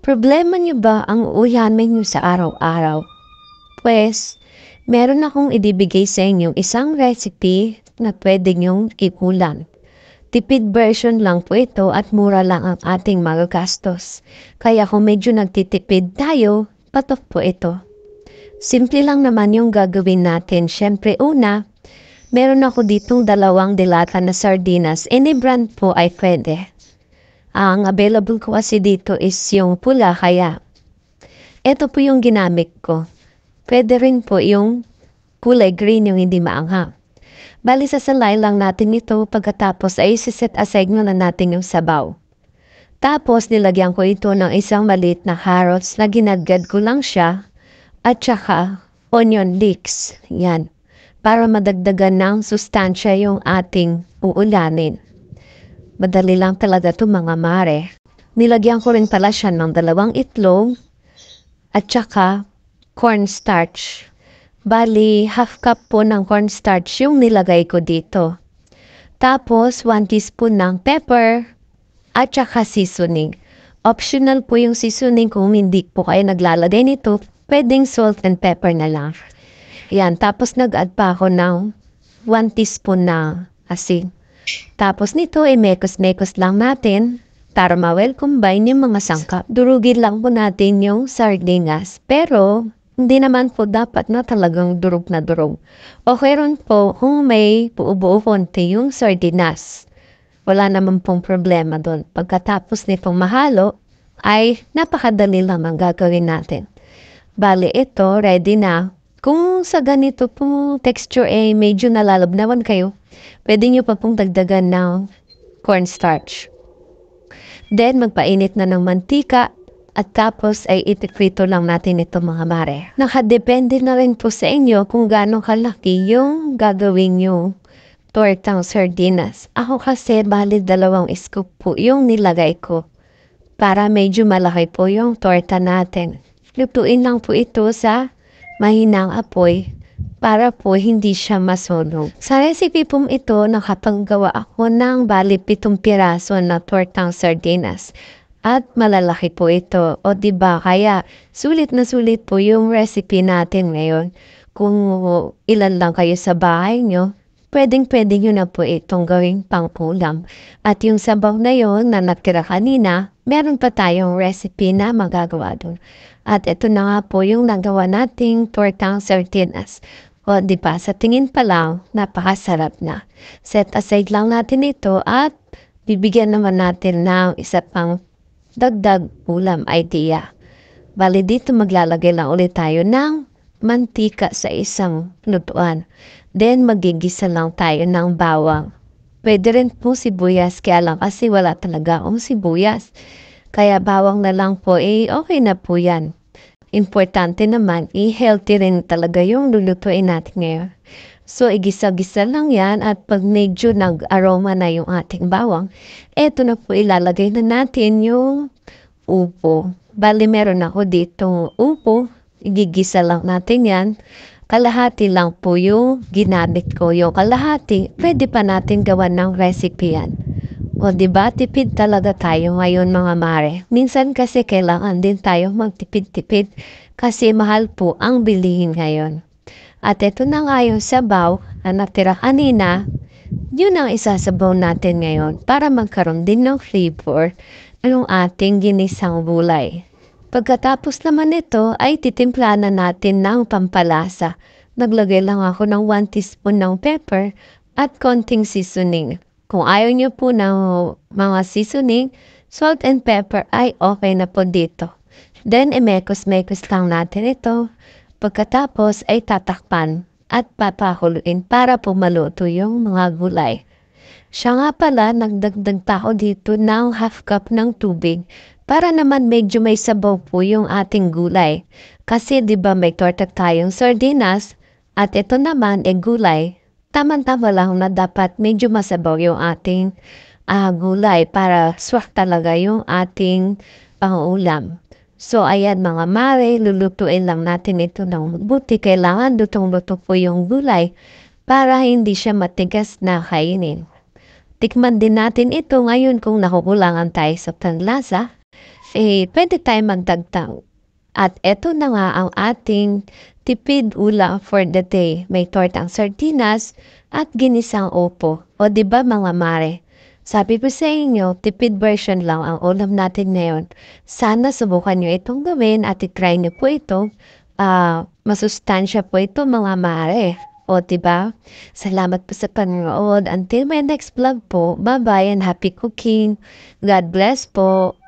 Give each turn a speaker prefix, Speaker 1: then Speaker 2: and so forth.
Speaker 1: Problema niyo ba ang ulamin niyo sa araw-araw? Pues, meron akong ibibigay sa inyong isang recipe na pwede niyong ikulan. Tipid version lang po ito at mura lang ang ating mga gastos. Kaya kung medyo nagtitipid tayo, patok po ito. Simple lang naman yung gagawin natin. Siyempre una, meron ako ditong 2 dilata na sardinas. Any brand po ay pwede. Ang available ko kasi dito is yung pula, kaya ito po yung ginamit ko. Pwede rin po yung kulay green, yung hindi maanghang. Bali, sasalay lang natin ito, pagkatapos ay siset aside na natin yung sabaw. Tapos nilagyan ko ito ng isang maliit na carrots na ginagad ko lang siya at saka onion leeks. Yan. Para madagdagan ng sustansya yung ating uulanin. Madali lang talaga ito mga mare. Nilagyan ko rin pala siya ng 2 itlog at saka cornstarch. Bali, half cup po ng cornstarch yung nilagay ko dito. Tapos, 1 teaspoon ng pepper at saka seasoning. Optional po yung seasoning kung hindi po kayo naglalagay nito. Pwedeng salt and pepper na lang. Yan, tapos nag-add pa ako ng 1 teaspoon na asin. Tapos nito ay mekos-mekos lang natin para ma-well combine yung mga sangkap. Durugin lang po natin yung sardinas. Pero hindi naman po dapat na talagang durog na durog. Okay rin po kung may buo-buo konti yung sardinas. Wala naman pong problema doon. Pagkatapos nitong mahalo ay napakadali lang ang gagawin natin. Bali ito, ready na. Kung sa ganito po texture ay medyo nalalabnawan kayo, pwede nyo pa pong dagdagan ng cornstarch. Then, magpainit na ng mantika at tapos ay itiprito lang natin ito mga mare. Nakadepende na rin po sa inyo kung gaano kalaki yung gagawin nyo tortang sardinas. Ako kasi bali 2 scoop po yung nilagay ko para medyo malaki po yung torta natin. Lutuin lang po ito sa mahinang apoy para po hindi siya masunog. Sa recipe po ito, nakapaggawa ako ng bali 7 piraso na tortang sardinas. At malalaki po ito. O diba, kaya sulit na sulit po yung recipe natin ngayon. Kung ilan lang kayo sa bahay nyo, pwedeng-pwede nyo na po itong gawing pangkulam. At yung sabaw na yon na natira kanina, meron pa tayong recipe na magagawa doon. At ito na nga po yung nagawa nating tortang sardinas. O diba, sa tingin pa lang, napakasarap na. Set aside lang natin ito at bibigyan naman natin ng isa pang dagdag ulam idea. Bali dito maglalagay lang ulit tayo ng mantika sa isang lutuan. Then magigisa lang tayo ng bawang. Pwede rin po sibuyas, kaya lang kasi wala talaga akong sibuyas. Kaya bawang na lang po, okay na po yan. Importante naman, healthy rin talaga yung lulutuin natin ngayon. So, igisa-gisa lang yan at pag medyo nag-aroma na yung ating bawang, eto na po ilalagay na natin yung upo. Bali, meron ako ditong upo. Igigisa lang natin yan. Kalahati lang po yung ginamit ko. Yung kalahati, pwede pa natin gawan ng recipe yan. O diba, tipid talaga tayo ngayon mga mare. Minsan kasi kailangan din tayo magtipid-tipid kasi mahal po ang bilihin ngayon. At ito na nga yung sabaw na natira kanina, yun ang isasabaw natin ngayon para magkaroon din ng flavor ng ating ginisang gulay. Pagkatapos naman ito ay titimpla na natin ng pampalasa. Naglagay lang ako ng 1 teaspoon ng pepper at konting seasoning. Kung ayaw nyo po ng mga seasoning, salt and pepper ay okay na po dito. Then, mekos-mekos lang natin ito. Pagkatapos ay tatakpan at papakuluin para po maluto yung mga gulay. Siya nga pala, nagdagdag pa ako dito ng half cup ng tubig para naman medyo may sabaw po yung ating gulay. Kasi di ba may torta tayong sardinas at ito naman gulay. Tama-tama lang na dapat medyo masabaw yung ating gulay para swak talaga yung ating pangulam. So, ayan mga mare, lulutuin lang natin ito ng mabuti. Kailangan lutong-luto po yung gulay para hindi siya matigas na kainin. Tikman din natin ito ngayon kung nakukulangan tayo sa panlasa. pwede tayong magdagdag. At eto na nga ang ating tipid ulam for the day. May tortang sardinas at ginisang opo. O 'di ba mga mare? Sabi ko sa inyo, tipid version lang ang ulam natin ngayon. Sana subukan nyo itong gawin at i-try nyo po ito. Masustansya po ito mga mare. O 'di ba? Salamat po sa panonood. Until my next vlog po. Bye-bye and happy cooking. God bless po.